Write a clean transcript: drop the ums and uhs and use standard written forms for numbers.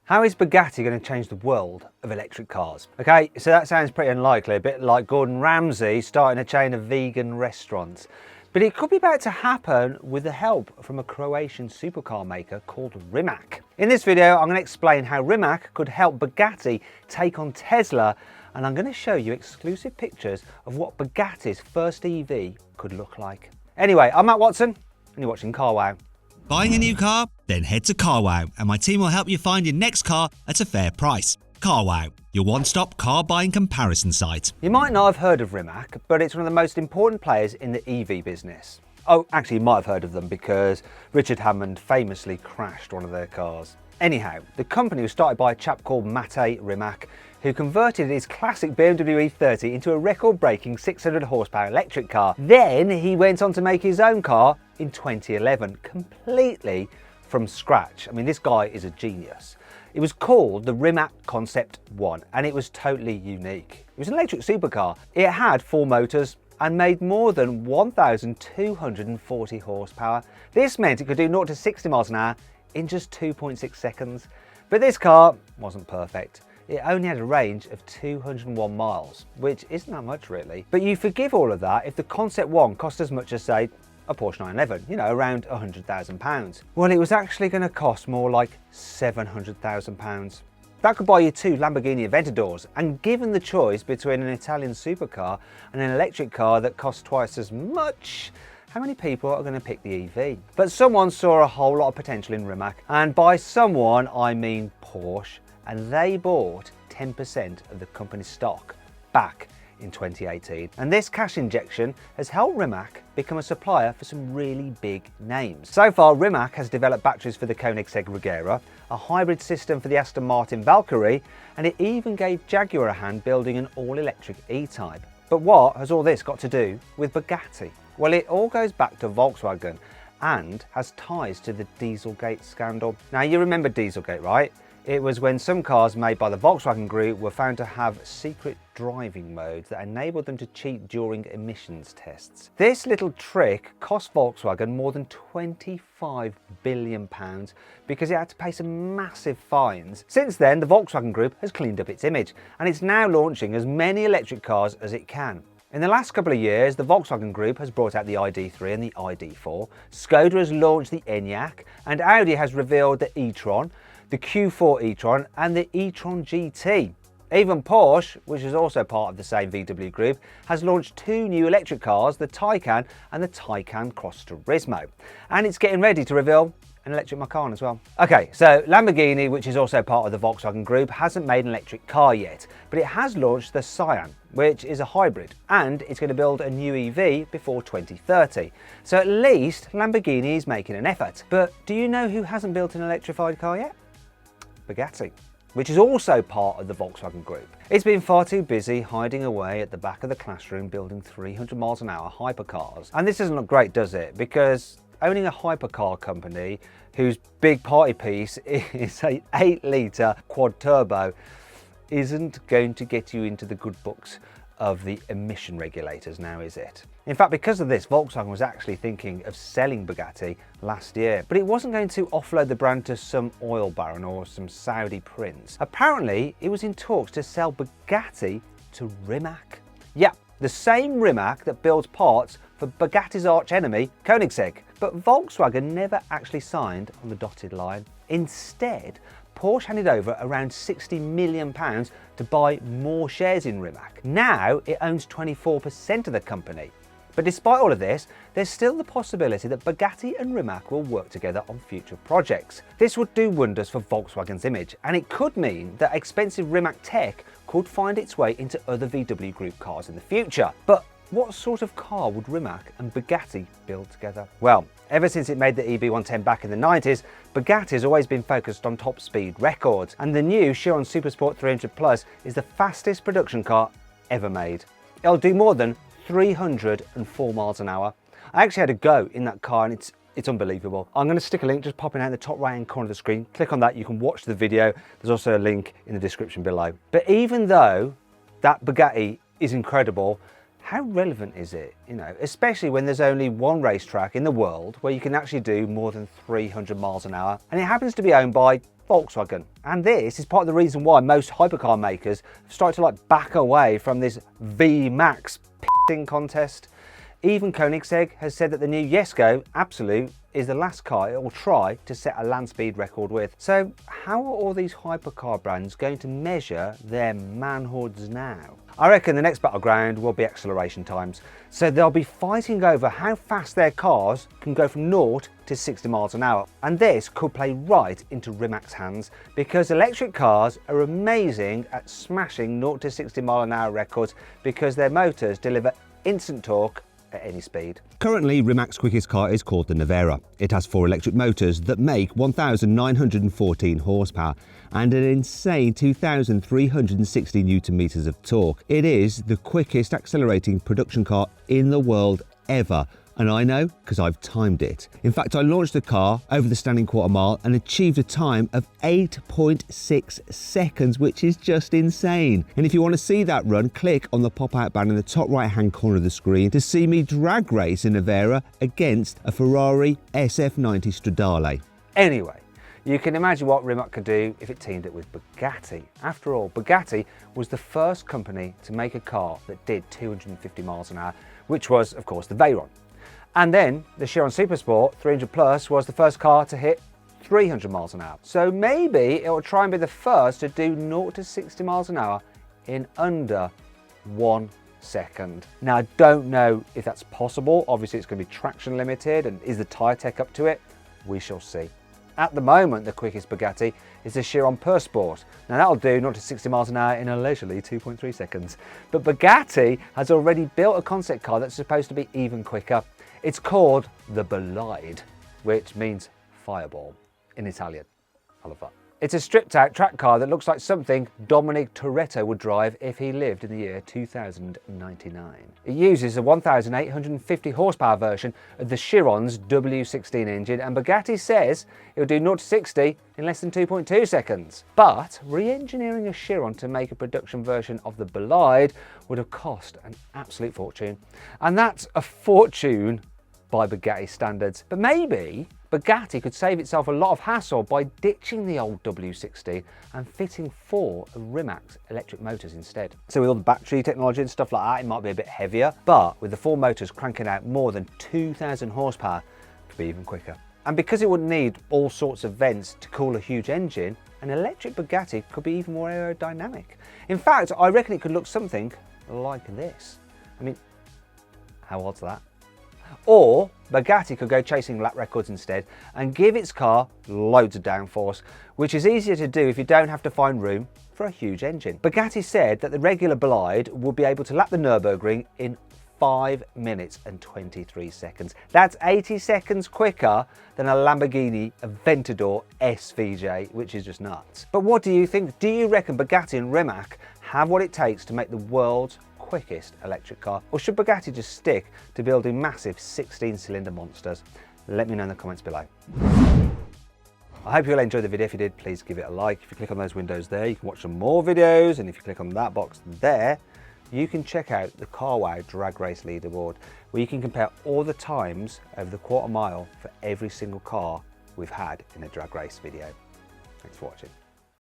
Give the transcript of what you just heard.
How is Bugatti going to change the world of electric cars? Okay, so that sounds pretty unlikely, a bit like Gordon Ramsay starting a chain of vegan restaurants. But it could be about to happen with the help from a Croatian supercar maker called Rimac. In this video, I'm going to explain how Rimac could help Bugatti take on Tesla, and I'm going to show you exclusive pictures of what Bugatti's first EV could look like. Anyway, I'm Matt Watson, and you're watching Carwow. Buying a new car? Then head to Carwow and my team will help you find your next car at a fair price. Carwow, your one-stop car buying comparison site. You might not have heard of Rimac, but it's one of the most important players in the EV business. Oh, actually you might have heard of them because Richard Hammond famously crashed one of their cars. Anyhow, the company was started by a chap called Mate Rimac, who converted his classic BMW E30 into a record-breaking 600 horsepower electric car. Then he went on to make his own car in 2011, completely from scratch. I mean, this guy is a genius. It was called the Rimac Concept 1, and it was totally unique. It was an electric supercar. It had 4 motors and made more than 1,240 horsepower. This meant it could do 0 to 60 miles an hour in just 2.6 seconds. But this car wasn't perfect. It only had a range of 201 miles, which isn't that much really. But you forgive all of that if the Concept 1 cost as much as, say, a Porsche 911, you know, around £100,000. Well, it was actually going to cost more like £700,000. That could buy you 2 Lamborghini Aventadors, and given the choice between an Italian supercar and an electric car that costs twice as much, how many people are going to pick the EV? But someone saw a whole lot of potential in Rimac, and by someone I mean Porsche, and they bought 10% of the company's stock back in 2018. And this cash injection has helped Rimac become a supplier for some really big names. So far, Rimac has developed batteries for the Koenigsegg Regera, a hybrid system for the Aston Martin Valkyrie, and it even gave Jaguar a hand building an all-electric E-Type. But what has all this got to do with Bugatti? Well, it all goes back to Volkswagen and has ties to the Dieselgate scandal. Now, you remember Dieselgate, right? It was when some cars made by the Volkswagen Group were found to have secret driving modes that enabled them to cheat during emissions tests. This little trick cost Volkswagen more than £25 billion because it had to pay some massive fines. Since then, the Volkswagen Group has cleaned up its image, and it's now launching as many electric cars as it can. In the last couple of years, the Volkswagen Group has brought out the ID.3 and the ID.4, Skoda has launched the Enyaq, and Audi has revealed the e-tron, the Q4 e-tron and the e-tron GT. Even Porsche, which is also part of the same VW group, has launched 2 new electric cars, the Taycan and the Taycan Cross Turismo. And it's getting ready to reveal an electric Macan as well. Okay, so Lamborghini, which is also part of the Volkswagen Group, hasn't made an electric car yet, but it has launched the Cyan, which is a hybrid, and it's going to build a new EV before 2030. So at least Lamborghini is making an effort. But do you know who hasn't built an electrified car yet? Bugatti, which is also part of the Volkswagen Group. It's been far too busy hiding away at the back of the classroom building 300 miles an hour hypercars. And this doesn't look great, does it? Because owning a hypercar company whose big party piece is an 8-litre quad turbo isn't going to get you into the good books of the emission regulators now, is it? In fact, because of this, Volkswagen was actually thinking of selling Bugatti last year, but it wasn't going to offload the brand to some oil baron or some Saudi prince. Apparently, it was in talks to sell Bugatti to Rimac. Yeah, the same Rimac that builds parts for Bugatti's arch enemy, Koenigsegg. But Volkswagen never actually signed on the dotted line. Instead, Porsche handed over around £60 million to buy more shares in Rimac. Now it owns 24% of the company. But despite all of this, there's still the possibility that Bugatti and Rimac will work together on future projects. This would do wonders for Volkswagen's image, and it could mean that expensive Rimac tech could find its way into other VW Group cars in the future. But what sort of car would Rimac and Bugatti build together? Well, ever since it made the EB110 back in the 90s, Bugatti has always been focused on top speed records, and the new Chiron Supersport 300 Plus is the fastest production car ever made. It'll do more than 304 miles an hour. I actually had a go in that car, and it's unbelievable. I'm going to stick a link just popping out in the top right hand corner of the screen. Click on that, you can watch the video. There's also a link in the description below. But even though that Bugatti is incredible, how relevant is it? You know, especially when there's only one racetrack in the world where you can actually do more than 300 miles an hour, and it happens to be owned by Volkswagen. And this is part of the reason why most hypercar makers have started to back away from this VMAX p***ing contest. Even Koenigsegg has said that the new Jesko Absolute is the last car it will try to set a land speed record with. So how are all these hypercar brands going to measure their manhoods now? I reckon the next battleground will be acceleration times. So they'll be fighting over how fast their cars can go from 0 to 60 miles an hour. And this could play right into Rimac's hands because electric cars are amazing at smashing 0 to 60 mile an hour records because their motors deliver instant torque at any speed. Currently, Rimac's quickest car is called the Nevera. It has 4 electric motors that make 1,914 horsepower and an insane 2,360 newton meters of torque. It is the quickest accelerating production car in the world ever. And I know because I've timed it. In fact, I launched the car over the standing quarter mile and achieved a time of 8.6 seconds, which is just insane. And if you want to see that run, click on the pop-out banner in the top right-hand corner of the screen to see me drag race in Nevera against a Ferrari SF90 Stradale. Anyway, you can imagine what Rimac could do if it teamed it with Bugatti. After all, Bugatti was the first company to make a car that did 250 miles an hour, which was, of course, the Veyron. And then the Chiron Supersport 300 Plus was the first car to hit 300 miles an hour. So maybe it will try and be the first to do 0 to 60 miles an hour in under 1 second. Now, I don't know if that's possible. Obviously, it's going to be traction limited, and is the tyre tech up to it? We shall see. At the moment, the quickest Bugatti is the Chiron Sport. Now that'll do 0 to 60 miles an hour in a leisurely 2.3 seconds. But Bugatti has already built a concept car that's supposed to be even quicker. It's called the Bolide, which means fireball in Italian. I love that. It's a stripped out track car that looks like something Dominic Toretto would drive if he lived in the year 2099. It uses a 1,850 horsepower version of the Chiron's W16 engine, and Bugatti says it'll do 0 to 60 in less than 2.2 seconds. But re-engineering a Chiron to make a production version of the Bolide would have cost an absolute fortune. And that's a fortune by Bugatti standards. But maybe Bugatti could save itself a lot of hassle by ditching the old W16 and fitting 4 of Rimac's electric motors instead. So with all the battery technology and stuff like that, it might be a bit heavier, but with the 4 motors cranking out more than 2,000 horsepower, it could be even quicker. And because it wouldn't need all sorts of vents to cool a huge engine, an electric Bugatti could be even more aerodynamic. In fact, I reckon it could look something like this. I mean, how odd's that? Or Bugatti could go chasing lap records instead and give its car loads of downforce, which is easier to do if you don't have to find room for a huge engine. Bugatti said that the regular Bolide would be able to lap the Nürburgring in 5 minutes and 23 seconds. That's 80 seconds quicker than a Lamborghini Aventador SVJ, which is just nuts. But what do you think? Do you reckon Bugatti and Rimac have what it takes to make the world's quickest electric car? Or should Bugatti just stick to building massive 16-cylinder monsters? Let me know in the comments below. I hope you'll enjoy the video. If you did, please give it a like. If you click on those windows there, you can watch some more videos, and if you click on that box there, you can check out the carwow drag race leaderboard, where you can compare all the times over the quarter mile for every single car we've had in a drag race video. Thanks for watching.